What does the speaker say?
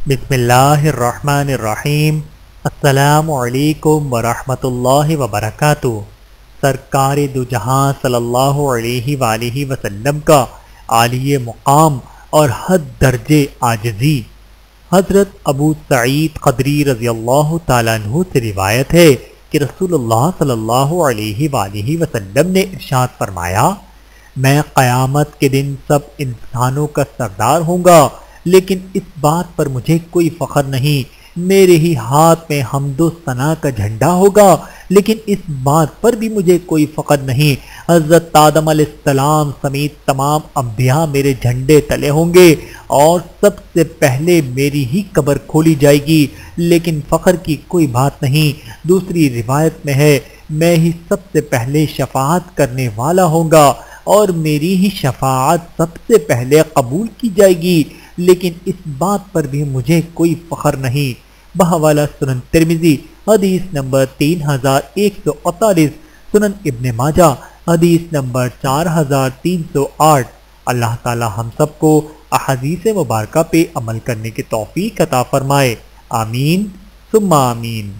بسم اللہ الرحمن الرحیم۔ السلام علیکم ورحمۃ اللہ وبرکاتہ۔ سرکار دو جہاں صلی اللہ علیہ وآلہ وسلم کا عالی مقام اور حد درجے عاجزی، حضرت ابو سعید خدری رضی اللہ تعالیٰ عنہ سے روایت ہے کہ رسول اللہ صلی اللہ علیہ وآلہ وسلم نے ارشاد فرمایا، میں قیامت کے دن سب انسانوں کا سردار ہوں گا، لیکن اس بات پر مجھے کوئی فخر نہیں، میرے ہی ہاتھ میں حمد و ثنا کا جھنڈا ہوگا، لیکن اس بات پر بھی مجھے کوئی فخر نہیں، حضرت آدم علیہ السلام سمیت تمام انبیاء میرے جھنڈے تلے ہوں گے اور سب سے پہلے میری ہی قبر کھولی جائے گی، لیکن فخر کی کوئی بات نہیں۔ دوسری روایت میں ہے، میں ہی سب سے پہلے شفاعت کرنے والا ہوں گا اور میری ہی شفاعت سب سے پہلے قبول کی جائے گی، لیکن اس بات پر بھی مجھے کوئی فخر نہیں۔ بحوالہ سنن ترمذی حدیث نمبر 3148، سنن ابن ماجہ حدیث نمبر 4308۔ اللہ تعالی ہم سب کو احادیث مبارکہ پہ عمل کرنے کی توفیق عطا فرمائے، آمین ثم آمین۔